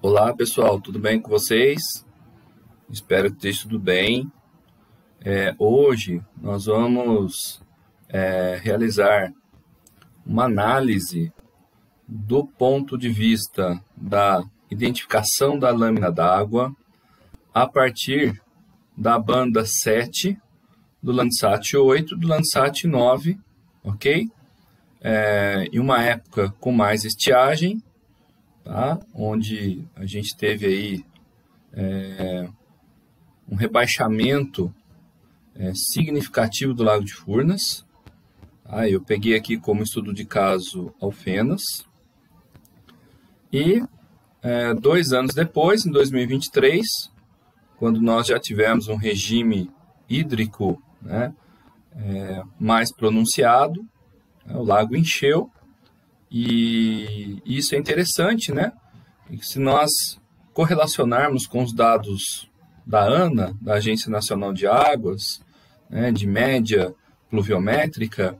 Olá pessoal, tudo bem com vocês? Espero que esteja tudo bem. Hoje nós vamos realizar uma análise do ponto de vista da identificação da lâmina d'água a partir da banda 7 do Landsat 8 do Landsat 9, ok? Em uma época com mais estiagem, tá? Onde a gente teve aí um rebaixamento significativo do Lago de Furnas. Tá? Eu peguei aqui como estudo de caso Alfenas. E 2 anos depois, em 2023, quando nós já tivemos um regime hídrico, né, mais pronunciado, o lago encheu. E isso é interessante, né? Se nós correlacionarmos com os dados da ANA, da Agência Nacional de Águas, né, de média pluviométrica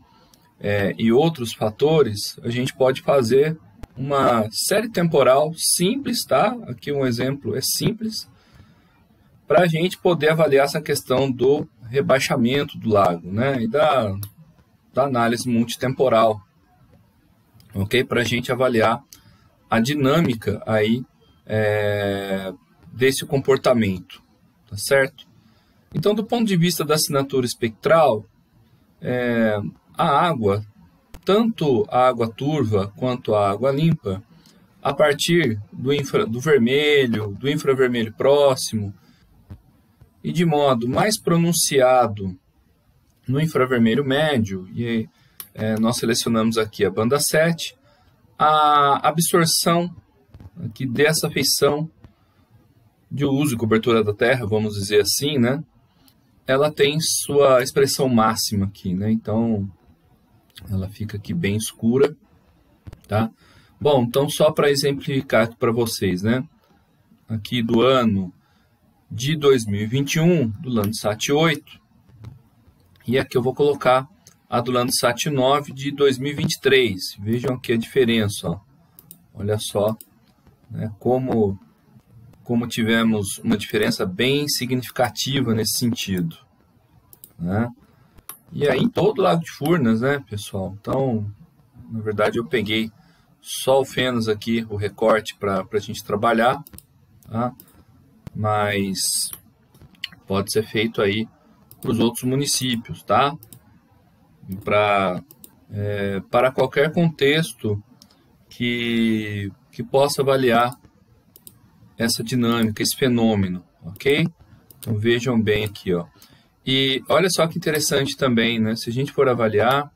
e outros fatores, a gente pode fazer uma série temporal simples, tá? Aqui um exemplo é simples, para a gente poder avaliar essa questão do rebaixamento do lago, né? E da análise multitemporal. Ok? Para a gente avaliar a dinâmica aí desse comportamento, tá certo? Então, do ponto de vista da assinatura espectral, a água, tanto a água turva quanto a água limpa, a partir do vermelho, do infravermelho próximo, e de modo mais pronunciado no infravermelho médio, e nós selecionamos aqui a banda 7, a absorção aqui dessa feição de uso e cobertura da terra, vamos dizer assim, né? Ela tem sua expressão máxima aqui, né? Então, ela fica aqui bem escura, tá? Bom, então só para exemplificar aqui para vocês, né? Aqui do ano de 2021, do Landsat 8, e aqui eu vou colocar a do Landsat 9 de 2023. Vejam aqui a diferença, ó. Olha só, né, como tivemos uma diferença bem significativa nesse sentido, né? E aí em todo o Lago de Furnas, né, pessoal? Então, na verdade, eu peguei só o Alfenas aqui, o recorte para a gente trabalhar, tá? Mas pode ser feito aí para os outros municípios, tá? Para qualquer contexto que possa avaliar essa dinâmica, esse fenômeno, ok? Então vejam bem aqui, ó. E olha só que interessante também, né? Se a gente for avaliar,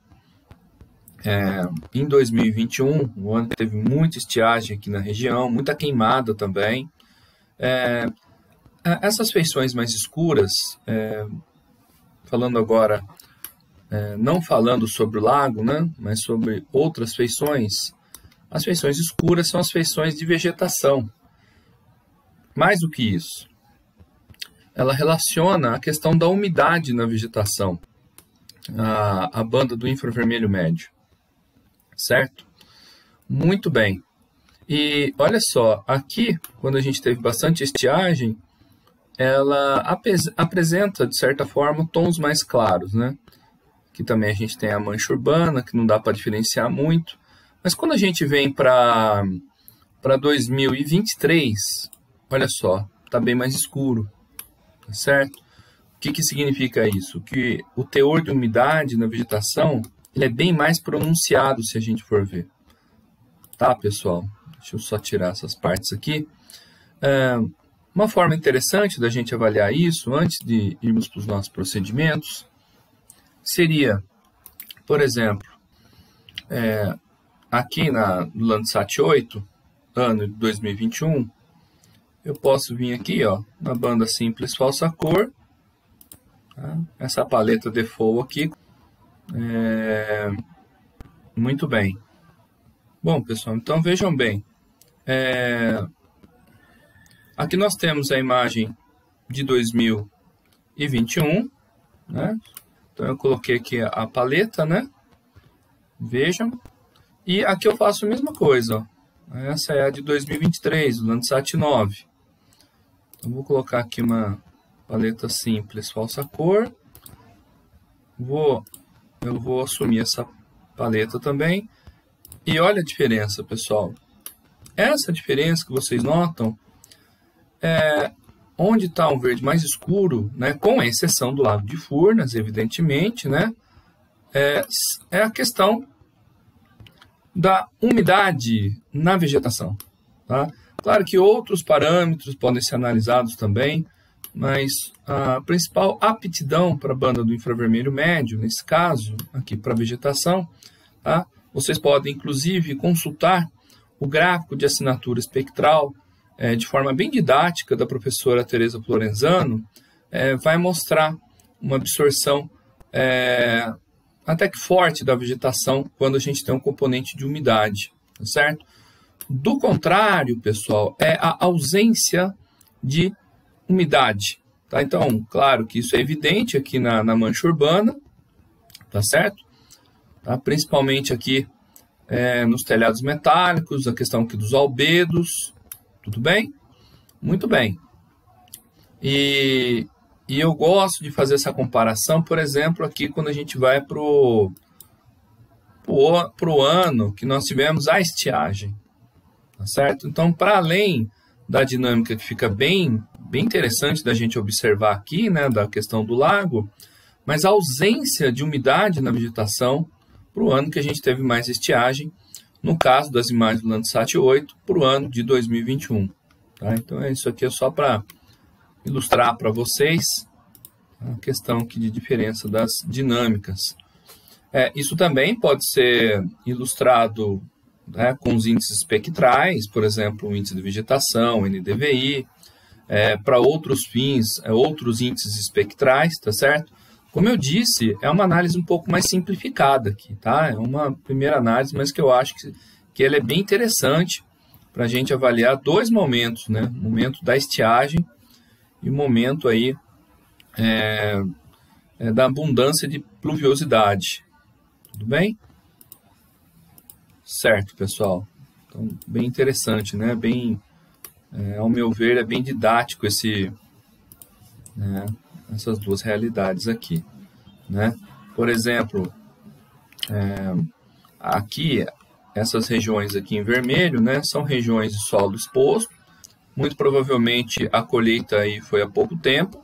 em 2021, o ano teve muita estiagem aqui na região, muita queimada também. Essas feições mais escuras, falando agora, não falando sobre o lago, né, mas sobre outras feições, as feições escuras são as feições de vegetação. Mais do que isso, ela relaciona a questão da umidade na vegetação, a banda do infravermelho médio, certo? Muito bem. E olha só, aqui, quando a gente teve bastante estiagem, ela apresenta, de certa forma, tons mais claros, né? Aqui também a gente tem a mancha urbana, que não dá para diferenciar muito. Mas quando a gente vem para 2023, olha só, está bem mais escuro, tá certo? O que significa isso? Que o teor de umidade na vegetação ele é bem mais pronunciado, se a gente for ver. Tá, pessoal? Deixa eu só tirar essas partes aqui. Uma forma interessante da gente avaliar isso, antes de irmos para os nossos procedimentos, seria, por exemplo, aqui no Landsat 8, ano de 2021, eu posso vir aqui, ó, na banda simples falsa cor, tá? Essa paleta default aqui. Muito bem. Bom, pessoal, então vejam bem. Aqui nós temos a imagem de 2021, né? Então eu coloquei aqui a paleta, né? Vejam. E aqui eu faço a mesma coisa, ó. Essa é a de 2023, do Landsat 9. Então, vou colocar aqui uma paleta simples, falsa cor. Eu vou assumir essa paleta também. E olha a diferença, pessoal. Essa diferença que vocês notam é onde está um verde mais escuro, né, com exceção do Lago de Furnas, evidentemente, né, é a questão da umidade na vegetação. Tá? Claro que outros parâmetros podem ser analisados também, mas a principal aptidão para a banda do infravermelho médio, nesse caso, aqui para a vegetação, tá? Vocês podem, inclusive, consultar o gráfico de assinatura espectral de forma bem didática da professora Tereza Florenzano, vai mostrar uma absorção até que forte da vegetação quando a gente tem um componente de umidade, tá certo? Do contrário, pessoal, é a ausência de umidade, tá? Então, claro que isso é evidente aqui na mancha urbana, tá certo? Tá? Principalmente aqui nos telhados metálicos, a questão aqui dos albedos, tudo bem? Muito bem. E eu gosto de fazer essa comparação, por exemplo, aqui quando a gente vai para o ano que nós tivemos a estiagem, tá certo? Então, para além da dinâmica que fica bem interessante da gente observar aqui, né, da questão do lago, mas a ausência de umidade na vegetação para o ano que a gente teve mais estiagem, no caso das imagens do Landsat 8, para o ano de 2021. Tá? Então, isso aqui é só para ilustrar para vocês a questão aqui de diferença das dinâmicas. Isso também pode ser ilustrado, né, com os índices espectrais, por exemplo, o índice de vegetação, NDVI, para outros fins, outros índices espectrais, tá certo? Como eu disse, é uma análise um pouco mais simplificada aqui, tá? É uma primeira análise, mas que eu acho que ela é bem interessante para a gente avaliar dois momentos, né? O momento da estiagem e o momento aí da abundância de pluviosidade. Tudo bem? Certo, pessoal. Então, bem interessante, né? Ao meu ver, é bem didático essas duas realidades aqui, né? Por exemplo, aqui, essas regiões aqui em vermelho, né, são regiões de solo exposto. Muito provavelmente a colheita aí foi há pouco tempo,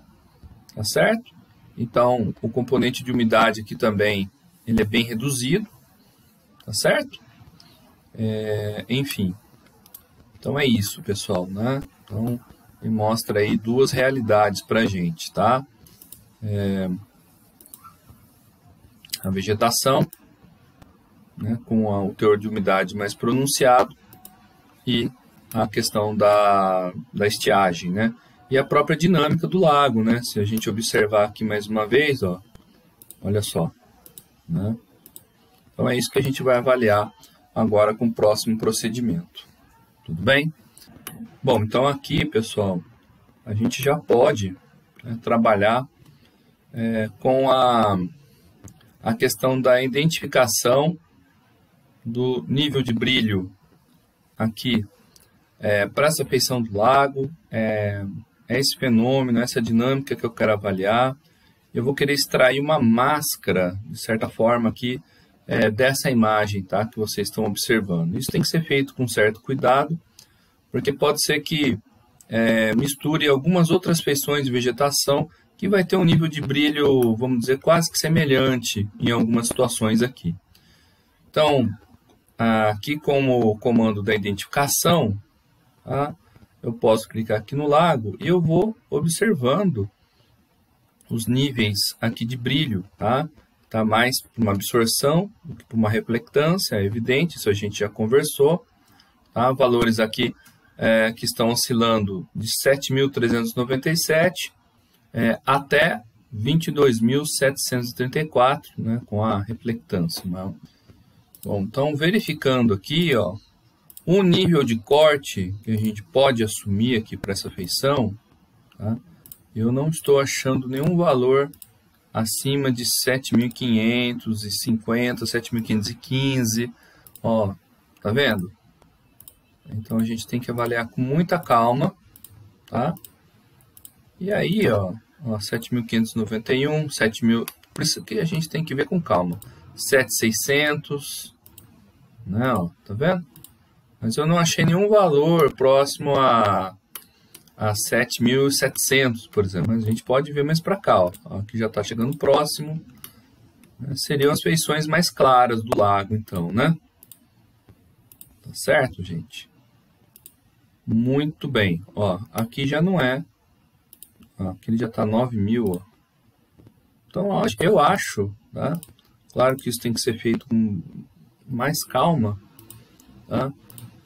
tá certo? Então, o componente de umidade aqui também, ele é bem reduzido, tá certo? Enfim, então é isso, pessoal, né? Então, ele mostra aí duas realidades para a gente, tá? A vegetação, né, com o teor de umidade mais pronunciado e a questão da estiagem, né? E a própria dinâmica do lago, né? Se a gente observar aqui mais uma vez, ó, olha só, né? Então é isso que a gente vai avaliar agora com o próximo procedimento. Tudo bem? Bom, então aqui, pessoal, a gente já pode trabalhar com a questão da identificação do nível de brilho aqui para essa feição do lago. É esse fenômeno, essa dinâmica que eu quero avaliar. Eu vou querer extrair uma máscara, de certa forma, aqui dessa imagem, tá, que vocês estão observando. Isso tem que ser feito com certo cuidado, porque pode ser que misture algumas outras feições de vegetação que vai ter um nível de brilho, vamos dizer, quase que semelhante em algumas situações aqui. Então, aqui com o comando da identificação, tá, eu posso clicar aqui no lago e eu vou observando os níveis aqui de brilho, tá? Tá mais para uma absorção do que para uma reflectância, é evidente, isso a gente já conversou. Tá? Valores aqui que estão oscilando de 7.397 até 22.734, né, com a reflectância. Bom, então, verificando aqui, ó, o nível de corte que a gente pode assumir aqui para essa feição, tá? Eu não estou achando nenhum valor acima de 7.550, 7.515, ó, tá vendo? Então a gente tem que avaliar com muita calma, tá? E aí, ó 7.591, 7.000, por isso que a gente tem que ver com calma. 7.600, não, tá vendo? Mas eu não achei nenhum valor próximo a 7.700, por exemplo. Mas a gente pode ver mais para cá, ó. Aqui já está chegando próximo. Seriam as feições mais claras do lago, então, né? Tá certo, gente? Muito bem. Ó, aqui já não é. Ó, aqui ele já está 9.000, ó. Então, eu acho, tá? Claro que isso tem que ser feito com mais calma, tá?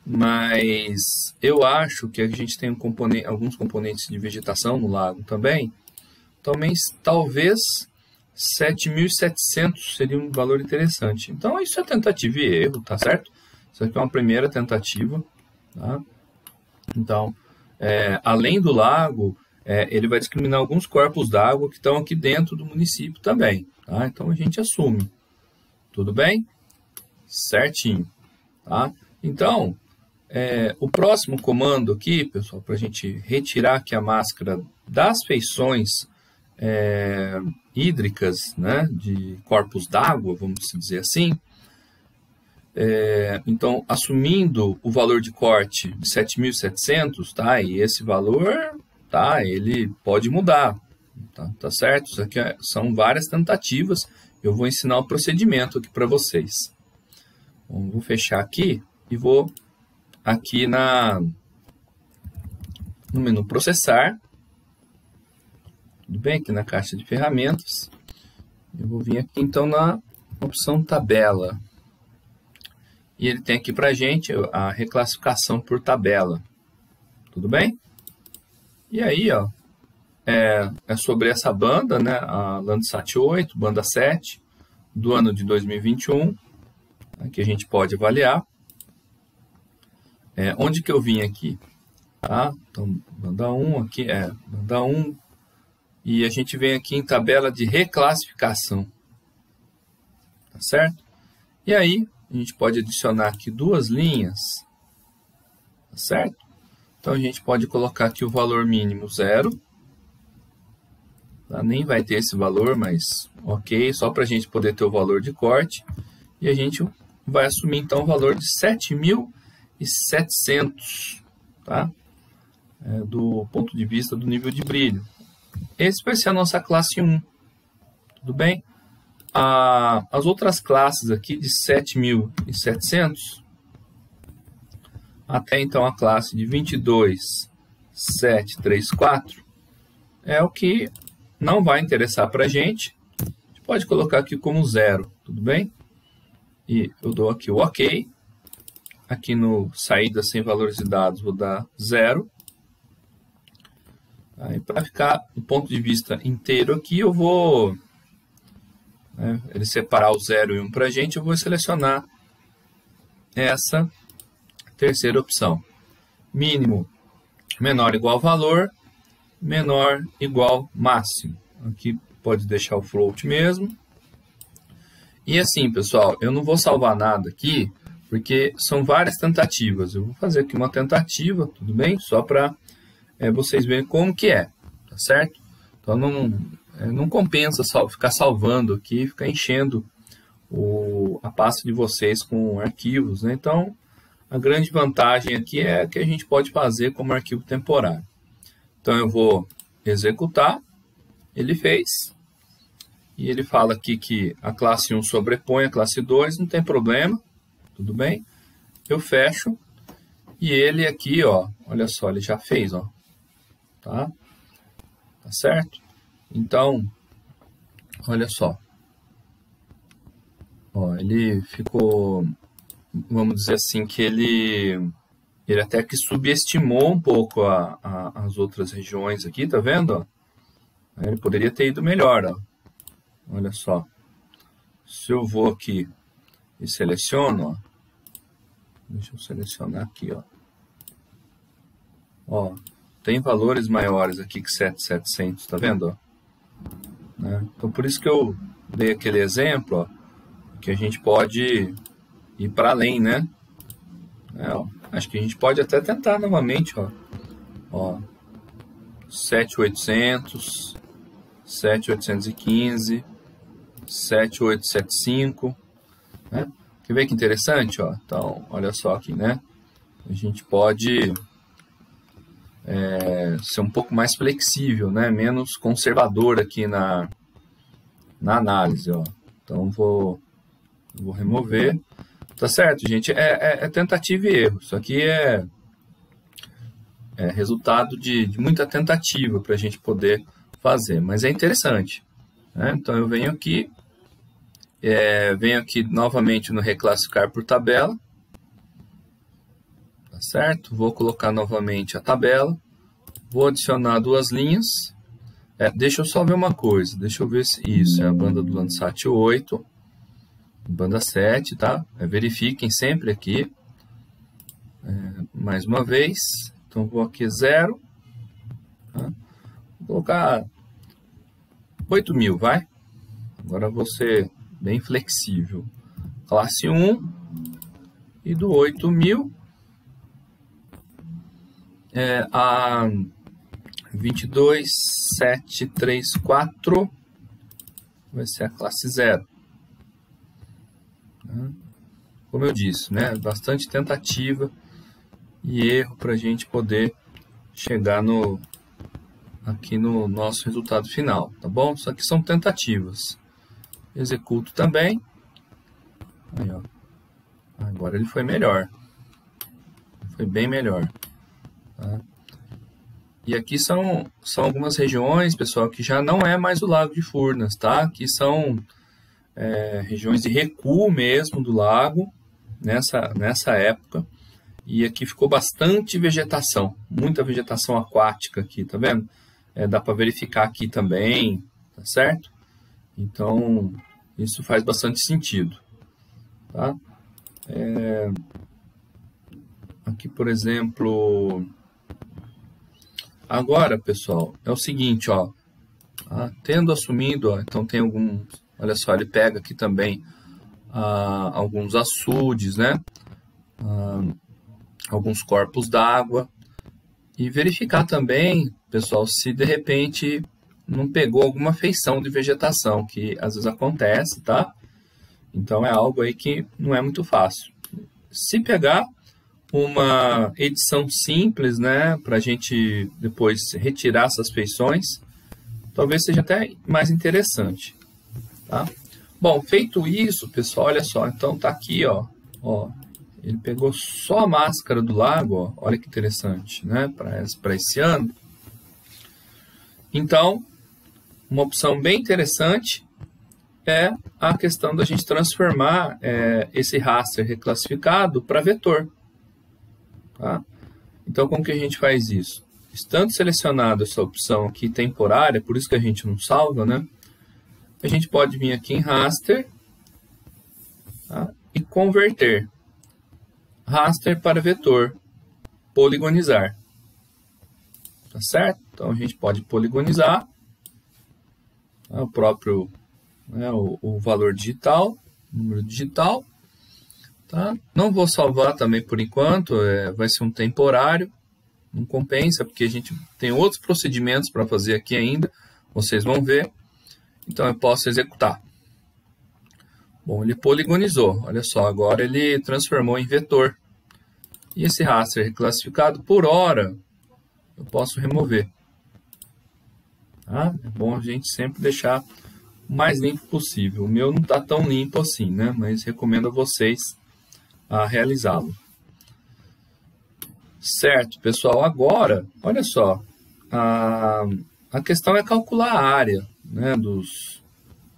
Mas eu acho que a gente tem alguns componentes de vegetação no lago também. Talvez 7.700 seria um valor interessante. Então, isso é tentativa e erro, tá certo? Isso aqui é uma primeira tentativa, tá? Então, além do lago, ele vai discriminar alguns corpos d'água que estão aqui dentro do município também, tá? Então, a gente assume. Tudo bem? Certinho, tá? Então, o próximo comando aqui, pessoal, para a gente retirar aqui a máscara das feições hídricas, né, de corpos d'água, vamos dizer assim. Então, assumindo o valor de corte de 7.700, tá? E esse valor, tá? Ele pode mudar, tá certo? Isso aqui são várias tentativas. Eu vou ensinar o procedimento aqui para vocês. Bom, vou fechar aqui e vou aqui no menu processar. Tudo bem? Aqui na caixa de ferramentas. Eu vou vir aqui então na opção tabela. E ele tem aqui para a gente a reclassificação por tabela. Tudo bem? E aí, ó, é sobre essa banda, né? A Landsat 8, banda 7, do ano de 2021, que a gente pode avaliar. Onde que eu vim aqui? Tá? Então, banda 1 aqui, banda 1. E a gente vem aqui em tabela de reclassificação. Tá certo? E aí, a gente pode adicionar aqui duas linhas. Tá certo? Então, a gente pode colocar aqui o valor mínimo 0. Tá? Nem vai ter esse valor, mas ok. Só para a gente poder ter o valor de corte. E a gente vai assumir, então, o valor de 7.700. Tá? Do ponto de vista do nível de brilho. Esse vai ser a nossa classe 1. Tudo bem? As outras classes aqui de 7.700, até então a classe de 22.734, é o que não vai interessar para a gente. A gente pode colocar aqui como 0, tudo bem? E eu dou aqui o OK. Aqui no saída sem valores de dados, vou dar 0. Aí, para ficar do ponto de vista inteiro aqui, eu vou ele separar o 0 e 1 para a gente, eu vou selecionar essa terceira opção. Mínimo menor igual valor, menor igual máximo. Aqui pode deixar o float mesmo. E assim, pessoal, eu não vou salvar nada aqui, porque são várias tentativas. Eu vou fazer aqui uma tentativa, tudo bem? Só para vocês verem como que é, tá certo? Então não compensa ficar salvando aqui, ficar enchendo a pasta de vocês com arquivos, né? Então, a grande vantagem aqui é que a gente pode fazer como arquivo temporário. Então, eu vou executar, ele fez, e ele fala aqui que a classe 1 sobrepõe a classe 2, não tem problema, tudo bem? Eu fecho, e ele aqui, ó, olha só, ele já fez, ó, tá certo? Então, olha só, ó, ele ficou, vamos dizer assim, que ele até que subestimou um pouco as outras regiões aqui, tá vendo? Ele poderia ter ido melhor, ó. Olha só, se eu vou aqui e seleciono, ó, deixa eu selecionar aqui, ó, tem valores maiores aqui que 7.700, tá vendo? Ó? Então, por isso que eu dei aquele exemplo, ó, que a gente pode ir para além, né? Acho que a gente pode até tentar novamente, ó, 7.800, 7.815, 7.875, né? Quer ver que interessante, ó? Então, olha só aqui, né? A gente pode ser um pouco mais flexível, né? Menos conservador aqui na análise, ó. Então, vou remover. Tá certo, gente? É tentativa e erro. Isso aqui é resultado de muita tentativa para a gente poder fazer, mas é interessante, né? Então, eu venho aqui novamente no reclassificar por tabela, tá certo? Vou colocar novamente a tabela, vou adicionar duas linhas. Deixa eu só ver uma coisa, deixa eu ver se isso é a banda do Landsat 8, banda 7, tá? Verifiquem sempre aqui, mais uma vez. Então, vou aqui 0, tá? Vou colocar 8.000, vai? Agora vou ser bem flexível. Classe 1 e do 8.000 a 22.734 vai ser a classe 0. Como eu disse, né? Bastante tentativa e erro para a gente poder chegar aqui no nosso resultado final, tá bom? Isso aqui são tentativas. Executo também. Aí, ó. Agora ele foi melhor. Foi bem melhor. Tá? E aqui são algumas regiões, pessoal, que já não é mais o Lago de Furnas, tá? Aqui são regiões de recuo mesmo do lago, nessa época. E aqui ficou bastante vegetação, muita vegetação aquática aqui, tá vendo? Dá para verificar aqui também, tá certo? Então, isso faz bastante sentido, tá? Aqui, por exemplo, agora, pessoal, é o seguinte, ó, tendo assumido, ó, então tem alguns, olha só, ele pega aqui também alguns açudes, né? Alguns corpos d'água, e verificar também, pessoal, se de repente não pegou alguma feição de vegetação, que às vezes acontece, tá? Então é algo aí que não é muito fácil. Se pegar uma edição simples, né, para a gente depois retirar essas feições, talvez seja até mais interessante, tá? Bom, feito isso, pessoal, olha só, então tá aqui, ó, ele pegou só a máscara do lago, ó, olha que interessante, né, para esse ano. Então, uma opção bem interessante é a questão da gente transformar esse raster reclassificado para vetor. Tá? Então, como que a gente faz isso? Estando selecionada essa opção aqui temporária, por isso que a gente não salva, né? A gente pode vir aqui em raster, tá? E converter raster para vetor, poligonizar. Tá certo? Então, a gente pode poligonizar, tá? O próprio, né, o valor digital, número digital. Tá? Não vou salvar também por enquanto, vai ser um temporário, não compensa, porque a gente tem outros procedimentos para fazer aqui ainda, vocês vão ver. Então eu posso executar. Bom, ele poligonizou, olha só, agora ele transformou em vetor. E esse raster reclassificado por hora, eu posso remover. Tá? É bom a gente sempre deixar o mais limpo possível. O meu não está tão limpo assim, né? Mas recomendo a vocês a realizá-lo. Certo, pessoal, agora, olha só, a questão é calcular a área, né,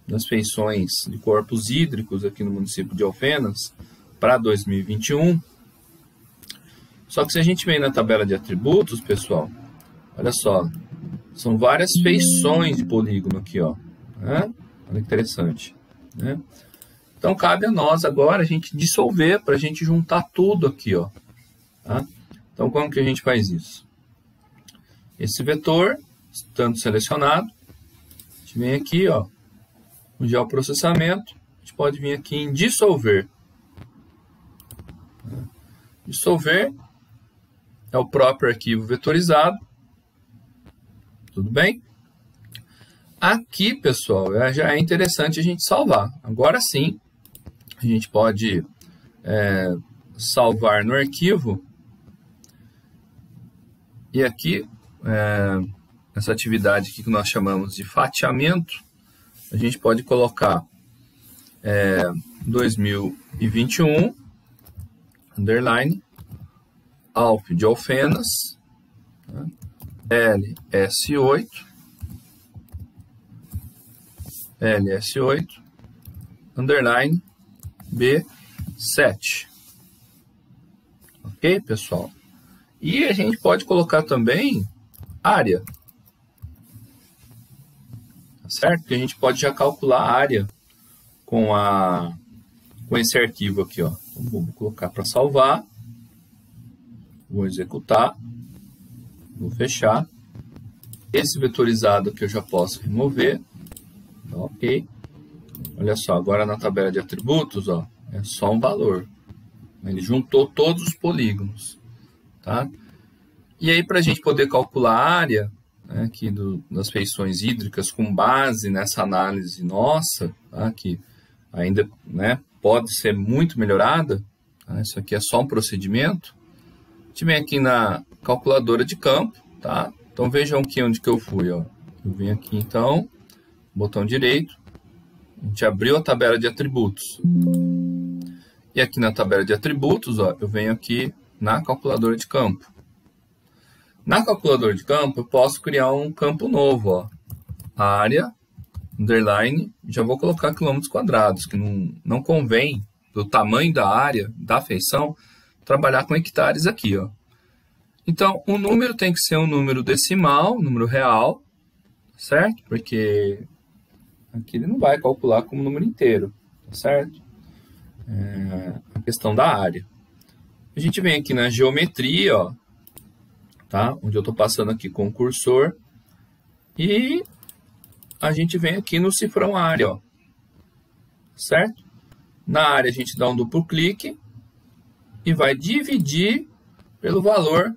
das feições de corpos hídricos aqui no município de Alfenas para 2021. Só que se a gente vem na tabela de atributos, pessoal, olha só, são várias feições de polígono aqui, ó, né? Olha que interessante, né? Então, cabe a nós agora a gente dissolver para a gente juntar tudo aqui, ó. Tá? Então, como que a gente faz isso? Esse vetor, estando selecionado, a gente vem aqui, ó, no geoprocessamento, a gente pode vir aqui em dissolver. Dissolver, é o próprio arquivo vetorizado. Tudo bem? Aqui, pessoal, já é interessante a gente salvar. Agora sim, a gente pode salvar no arquivo. E aqui, essa atividade aqui que nós chamamos de fatiamento, a gente pode colocar 2021, underline, Alf de Alfenas, tá? LS8, underline, B7. Ok, pessoal? E a gente pode colocar também área. Tá certo? Porque a gente pode já calcular a área com esse arquivo aqui, ó. Então, vou colocar para salvar. Vou executar. Vou fechar. Esse vetorizado aqui eu já posso remover. Então, ok. Olha só, agora na tabela de atributos, ó, é só um valor. Ele juntou todos os polígonos. Tá? E aí, para a gente poder calcular a área, né, aqui das feições hídricas com base nessa análise nossa, tá, que ainda, né, pode ser muito melhorada, tá? Isso aqui é só um procedimento. A gente vem aqui na calculadora de campo, tá? Então vejam aqui onde que eu fui, ó. Eu vim aqui então, botão direito, a gente abriu a tabela de atributos. E aqui na tabela de atributos, ó, eu venho aqui na calculadora de campo. Na calculadora de campo, eu posso criar um campo novo, ó. Área, underline, já vou colocar quilômetros quadrados, que não convém, do tamanho da área, da feição, trabalhar com hectares aqui, ó. Então, o número tem que ser um número decimal, um número real, certo? Porque aqui ele não vai calcular como número inteiro, tá certo? A questão da área. A gente vem aqui na geometria, ó, tá? Onde eu estou passando aqui com o cursor, e a gente vem aqui no cifrão área, ó, certo? Na área a gente dá um duplo clique e vai dividir pelo valor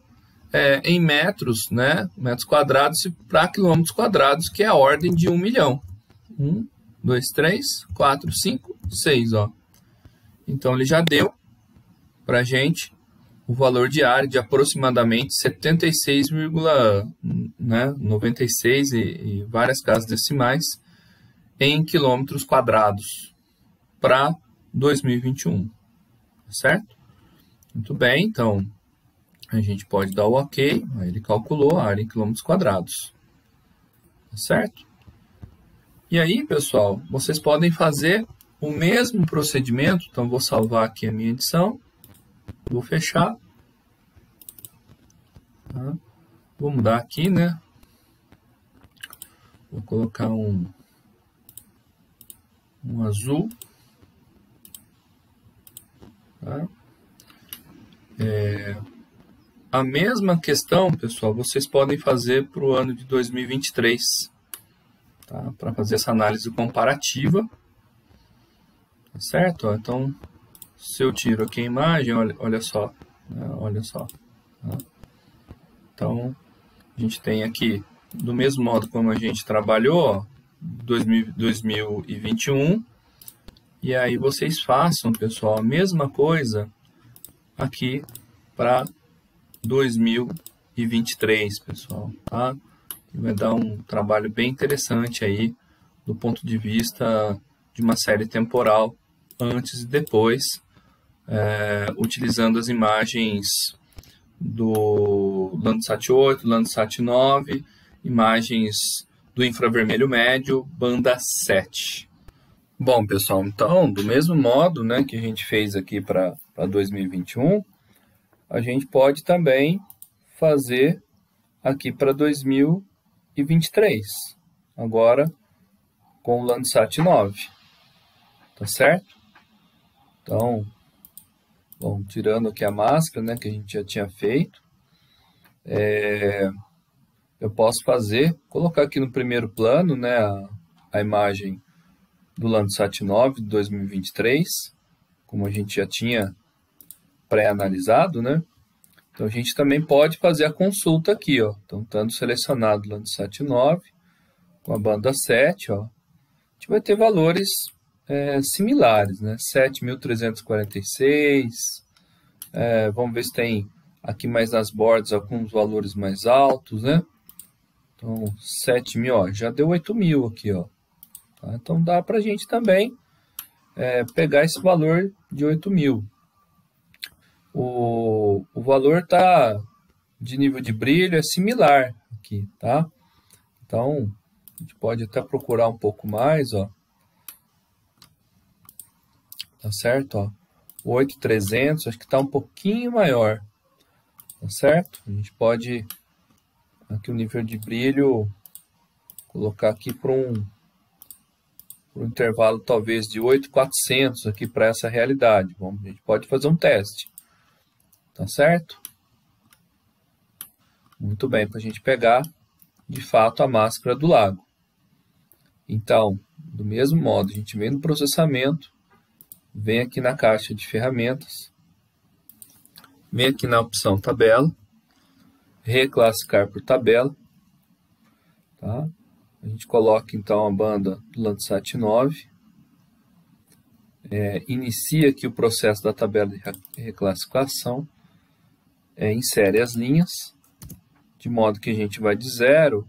em metros, né? Metros quadrados para quilômetros quadrados, que é a ordem de 1 milhão. 1, 2, 3, 4, 5, 6, ó. Então ele já deu para a gente o valor de área de aproximadamente 76,96 e várias casas decimais em quilômetros quadrados para 2021, certo? Muito bem, então a gente pode dar o OK, aí ele calculou a área em quilômetros quadrados, certo? E aí, pessoal, vocês podem fazer o mesmo procedimento. Então vou salvar aqui a minha edição, vou fechar. Tá? Vou mudar aqui, né? Vou colocar um azul. Tá? A mesma questão, pessoal, vocês podem fazer para o ano de 2023. Tá? Para fazer essa análise comparativa. Tá certo? Então, se eu tiro aqui a imagem, olha só. Né? Olha só. Tá? Então, a gente tem aqui, do mesmo modo como a gente trabalhou, 2021, e aí vocês façam, pessoal, a mesma coisa aqui para 2023, pessoal, tá? Vai dar um trabalho bem interessante aí, do ponto de vista de uma série temporal, antes e depois, utilizando as imagens do Landsat 8, Landsat 9, imagens do infravermelho médio, banda 7. Bom, pessoal, então, do mesmo modo, né, que a gente fez aqui para 2021, a gente pode também fazer aqui para 2023, agora com o Landsat 9, tá certo? Então, bom, tirando aqui a máscara, né, que a gente já tinha feito, eu posso colocar aqui no primeiro plano, né, a imagem do Landsat 9 de 2023, como a gente já tinha pré-analisado, né? Então, a gente também pode fazer a consulta aqui, ó. Então, estando selecionado o Landsat 9, com a banda 7, ó, a gente vai ter valores similares, né? 7.346, vamos ver se tem aqui mais nas bordas alguns valores mais altos, né? Então, 7.000, ó, já deu 8.000 aqui, ó. Tá? Então, dá para a gente também pegar esse valor de 8.000. O valor de nível de brilho é similar aqui, tá? Então, a gente pode até procurar um pouco mais, ó. Tá certo, ó. 8.300, acho que está um pouquinho maior, tá certo? A gente pode, aqui o nível de brilho, colocar aqui para um intervalo talvez de 8.400 aqui para essa realidade. Bom, a gente pode fazer um teste, tá certo? Muito bem, para a gente pegar de fato a máscara do lago. Então, do mesmo modo, a gente vem no processamento, vem aqui na caixa de ferramentas, vem aqui na opção tabela, reclassificar por tabela, tá? A gente coloca então a banda do Landsat 9, inicia aqui o processo da tabela de reclassificação, insere as linhas, de modo que a gente vai de 0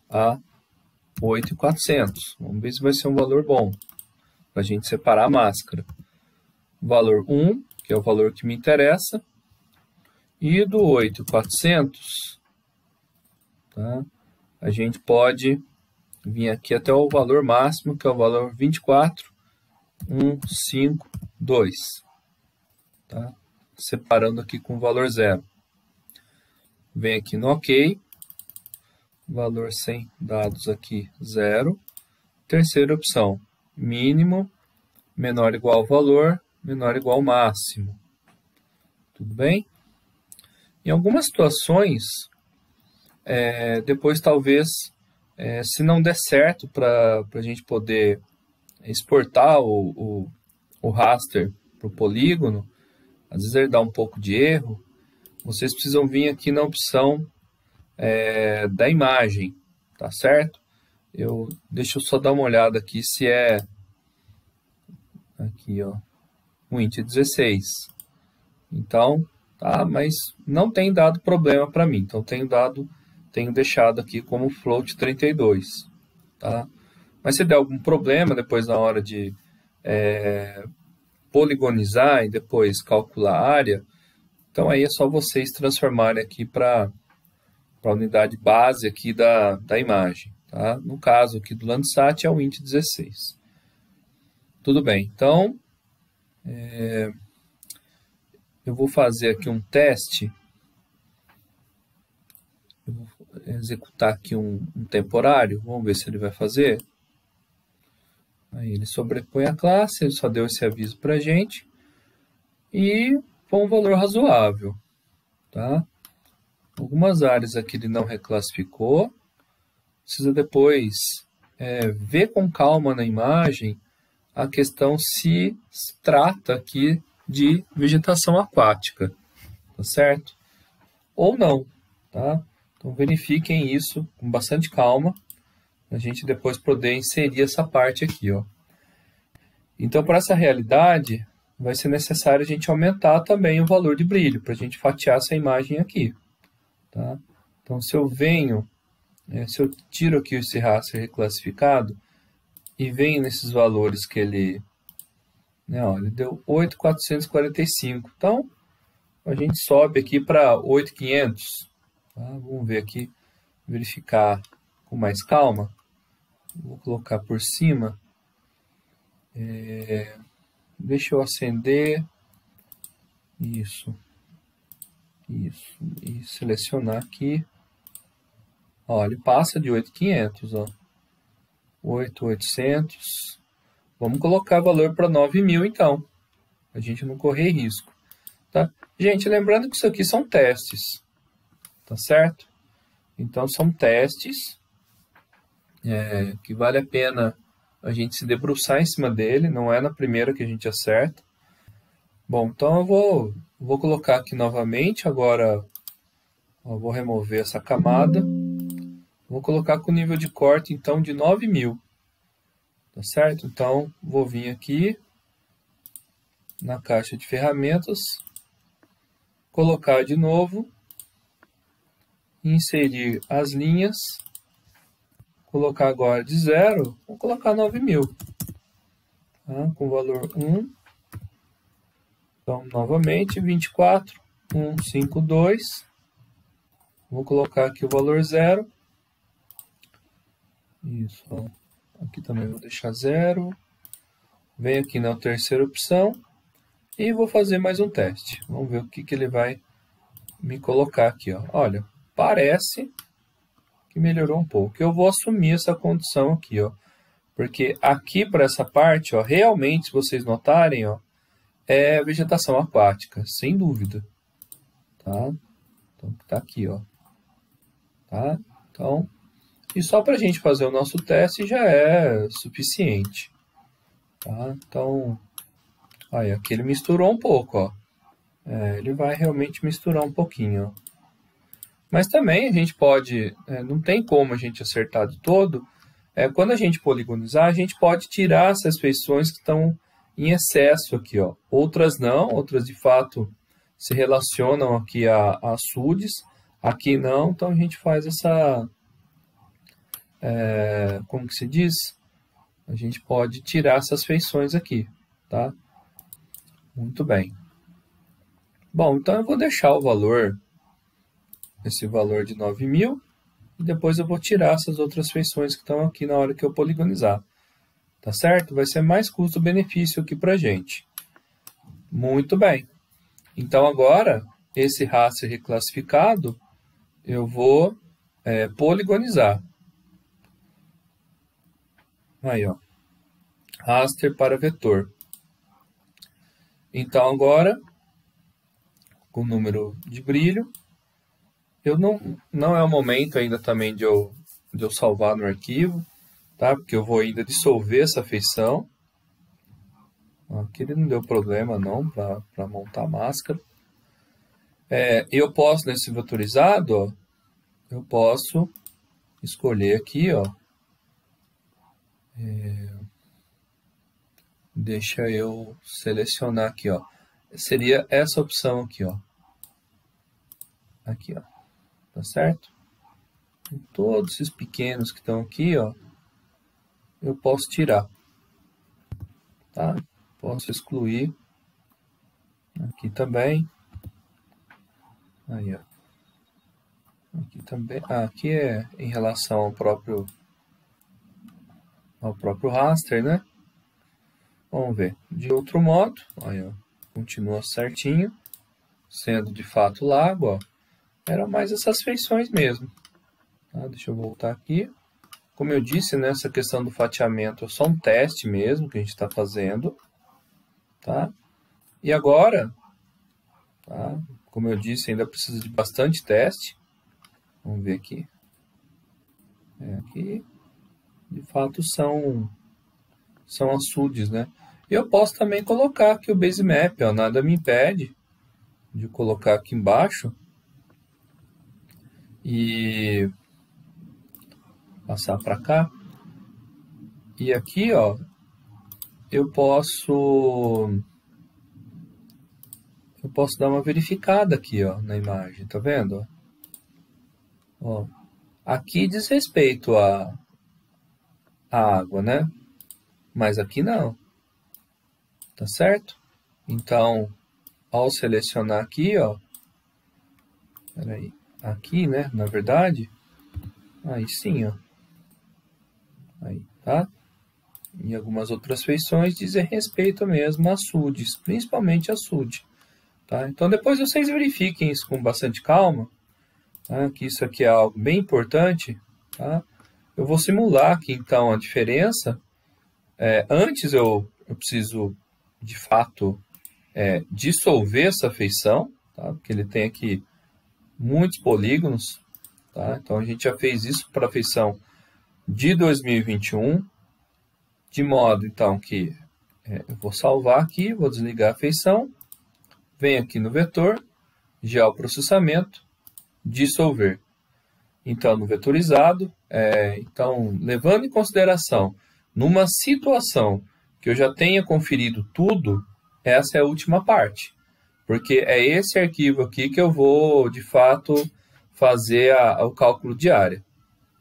a 8.400. Vamos ver se vai ser um valor bom, para a gente separar a máscara. Valor 1, que é o valor que me interessa, e do 8.400, tá? A gente pode vir aqui até o valor máximo, que é o valor 24.152, tá? Separando aqui com o valor 0. Vem aqui no OK, valor sem dados aqui 0. Terceira opção, mínimo, menor ou igual ao valor, menor ou igual ao máximo. Tudo bem? Em algumas situações, depois talvez, se não der certo para a gente poder exportar o raster para o polígono, às vezes ele dá um pouco de erro, vocês precisam vir aqui na opção da imagem, tá certo? Deixa eu só dar uma olhada aqui se é aqui, ó, Wint 16. Então, tá, mas não tem dado problema para mim. Então, tenho deixado aqui como float 32, tá? Mas se der algum problema depois na hora de poligonizar e depois calcular a área, então aí é só vocês transformarem aqui para a unidade base aqui da imagem, tá? No caso aqui do Landsat é o Wint 16. Tudo bem, então eu vou fazer aqui um teste. Eu vou executar aqui um temporário. Vamos ver se ele vai fazer. Aí ele sobrepõe a classe, ele só deu esse aviso para a gente. E com um valor razoável, tá? Algumas áreas aqui ele não reclassificou. Precisa depois ver com calma na imagem a questão se trata aqui de vegetação aquática, tá certo? Ou não, tá? Então verifiquem isso com bastante calma, a gente depois poder inserir essa parte aqui, ó. Então, para essa realidade, vai ser necessário a gente aumentar também o valor de brilho, para a gente fatiar essa imagem aqui, tá? Então, se eu tiro aqui esse raster reclassificado e venho nesses valores que ele deu 8.445. Então, a gente sobe aqui para 8.500. Tá? Vamos ver aqui, verificar com mais calma. Vou colocar por cima. Deixa eu acender. Isso. E selecionar aqui. Ó, ele passa de 8.500, ó. 8.800. Vamos colocar valor para 9.000, então. A gente não correr risco. Tá? Gente, lembrando que isso aqui são testes. Tá certo? Então, são testes que vale a pena a gente se debruçar em cima dele. Não é na primeira que a gente acerta. Bom, então eu Vou colocar aqui novamente, agora ó, vou remover essa camada. Vou colocar com o nível de corte, então, de 9.000. Tá certo? Então, vou vir aqui na caixa de ferramentas, colocar de novo, inserir as linhas, colocar agora de 0, vou colocar 9.000, tá? Com valor 1. Então, novamente, 24.152. Vou colocar aqui o valor 0. Isso, ó. Aqui também vou deixar 0. Venho aqui na terceira opção e vou fazer mais um teste. Vamos ver o que ele vai me colocar aqui, ó. Olha, parece que melhorou um pouco. Eu vou assumir essa condição aqui, ó. Porque aqui para essa parte, ó, realmente, se vocês notarem, ó, é vegetação aquática, sem dúvida. Tá? Então, tá aqui, ó. Tá? Então, e só para a gente fazer o nosso teste já é suficiente. Tá? Então, aí, aqui ele misturou um pouco, ó. Ele vai realmente misturar um pouquinho, ó. Mas também a gente pode, não tem como a gente acertar de todo. Quando a gente poligonizar, a gente pode tirar essas feições que estão em excesso aqui, ó. Outras não, outras de fato se relacionam aqui a açudes, aqui não, então a gente faz essa, como que se diz? A gente pode tirar essas feições aqui, tá? Muito bem. Bom, então eu vou deixar o valor, esse valor de 9.000, e depois eu vou tirar essas outras feições que estão aqui na hora que eu poligonizar. Tá certo? Vai ser mais custo-benefício aqui pra gente. Muito bem. Então agora, esse raster reclassificado, eu vou poligonizar. Aí, ó. Raster para vetor. Então agora, com o número de brilho, eu não é o momento ainda também de eu salvar no arquivo, tá? Porque eu vou ainda dissolver essa feição. Aqui ele não deu problema não para montar a máscara. Eu posso, nesse vetorizado, ó, eu posso escolher aqui, ó. Deixa eu selecionar aqui, ó. Seria essa opção aqui, ó. Aqui, ó. Tá certo? E todos esses pequenos que estão aqui, ó, eu posso tirar. Tá? Posso excluir. Aqui também. Aí, ó. Aqui também. Aqui é em relação ao próprio raster, né? Vamos ver. De outro modo, aí, ó, continua certinho, sendo de fato lago, ó. Eram mais essas feições mesmo. Tá? Deixa eu voltar aqui. Como eu disse, né, essa questão do fatiamento é só um teste mesmo que a gente está fazendo. Tá? E agora, tá? Como eu disse, ainda precisa de bastante teste. Vamos ver aqui. Aqui, de fato, são açudes, né? Eu posso também colocar aqui o base map, ó, nada me impede de colocar aqui embaixo e passar para cá. E aqui, ó, eu posso dar uma verificada aqui, ó, na imagem, tá vendo? Ó, aqui diz respeito à água, né? Mas aqui não. Tá certo? Então, ao selecionar aqui, ó, peraí, aqui, né, na verdade, aí sim, ó, aí, tá? E algumas outras feições dizem respeito mesmo a açudes, principalmente açude, tá? Então, depois vocês verifiquem isso com bastante calma, tá? Que isso aqui é algo bem importante, tá? Eu vou simular aqui, então, a diferença. Antes eu preciso, de fato, dissolver essa feição, tá? Porque ele tem aqui muitos polígonos, tá? Então a gente já fez isso para a feição de 2021, de modo então que eu vou salvar aqui, vou desligar a feição, venho aqui no vetor, geoprocessamento, dissolver. Então, no vetorizado, então, levando em consideração, numa situação que eu já tenha conferido tudo, essa é a última parte. Porque é esse arquivo aqui que eu vou, de fato, fazer o cálculo de área.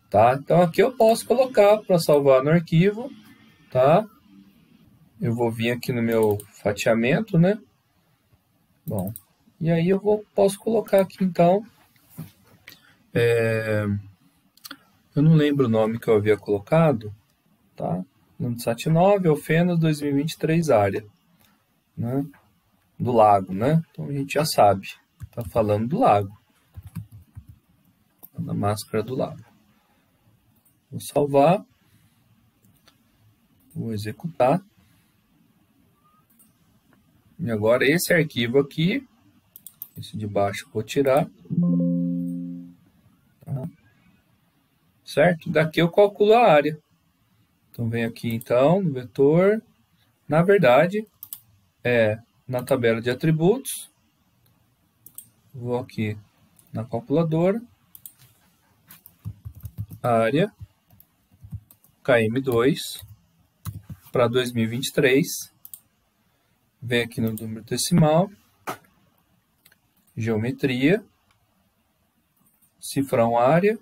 Tá? Então, aqui eu posso colocar para salvar no arquivo. Tá? Eu vou vir aqui no meu fatiamento, né? Bom, e aí eu posso colocar aqui, então... eu não lembro o nome que eu havia colocado. Tá? Landsat 9, Alfenas 2023 área. Né? Do lago, né? Então a gente já sabe. Está falando do lago. Na máscara do lago. Vou salvar. Vou executar. E agora esse arquivo aqui, esse de baixo eu vou tirar. Tá? Certo? Daqui eu calculo a área. Então venho aqui então no vetor. Na verdade, na tabela de atributos. Vou aqui na calculadora. Área KM2 para 2023. Vem aqui no número decimal. Geometria. Cifrão área.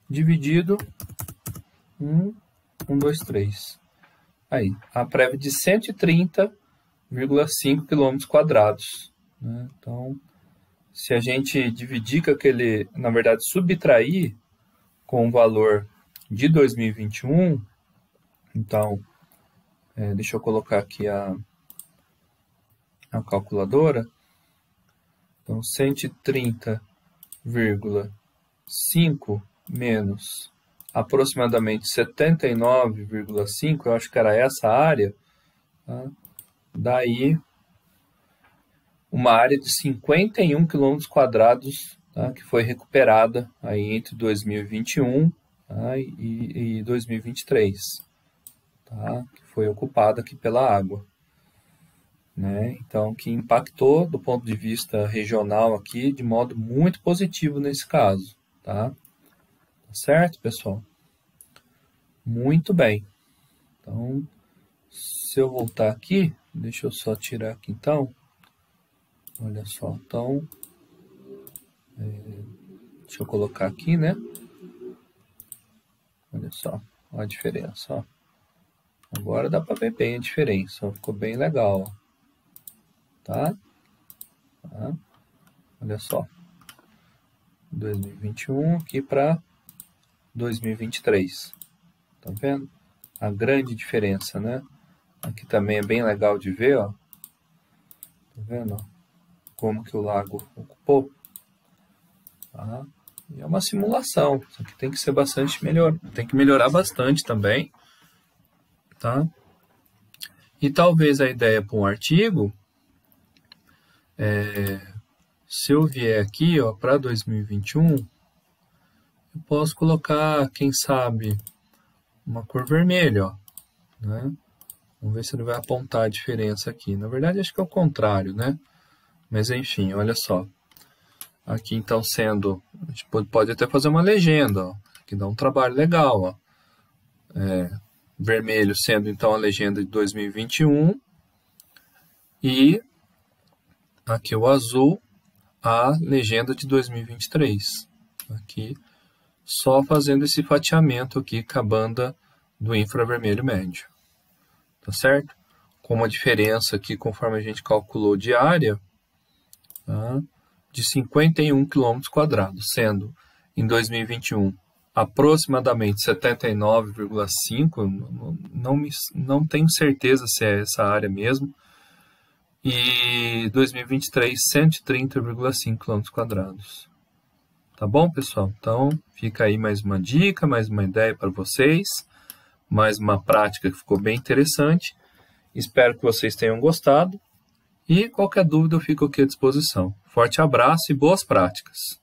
Dividido 1, 2, 3. Aí, a prévia de 130,5 km². Né? Então, se a gente dividir com aquele, na verdade, subtrair com o valor de 2021, então, deixa eu colocar aqui a calculadora. Então, 130,5 menos aproximadamente 79,5, eu acho que era essa área, tá? Daí uma área de 51 km², tá? Que foi recuperada aí entre 2021, tá? e 2023, tá? Que foi ocupada aqui pela água. Né? Então, que impactou do ponto de vista regional aqui de modo muito positivo nesse caso. Tá? Certo, pessoal? Muito bem. Então, se eu voltar aqui, deixa eu só tirar aqui então. Olha só, então, deixa eu colocar aqui, né? Olha só, a diferença, ó. Agora dá para ver bem a diferença, ó. Ficou bem legal, ó. Tá? Olha só, 2021 aqui para 2023. Tá vendo? A grande diferença, né? Aqui também é bem legal de ver, ó. Tá vendo? Como que o lago ocupou. Tá? E é uma simulação. Isso aqui tem que ser bastante melhor. Tem que melhorar bastante também. Tá? E talvez a ideia para um artigo, se eu vier aqui, ó, para 2021, eu posso colocar, quem sabe, uma cor vermelha, ó, né? Vamos ver se ele vai apontar a diferença aqui. Na verdade, acho que é o contrário, né? Mas enfim, olha só. Aqui então sendo, a gente pode até fazer uma legenda, ó, que dá um trabalho legal, ó. Vermelho sendo então a legenda de 2021 e aqui o azul a legenda de 2023. Aqui só fazendo esse fatiamento aqui com a banda do infravermelho médio. Tá certo? Com uma diferença aqui, conforme a gente calculou de área, tá? De 51 km², sendo em 2021 aproximadamente 79,5, não tenho certeza se é essa área mesmo, e 2023 130,5 km². Tá bom, pessoal? Então, fica aí mais uma dica, mais uma ideia para vocês, mais uma prática que ficou bem interessante. Espero que vocês tenham gostado e qualquer dúvida eu fico aqui à disposição. Forte abraço e boas práticas!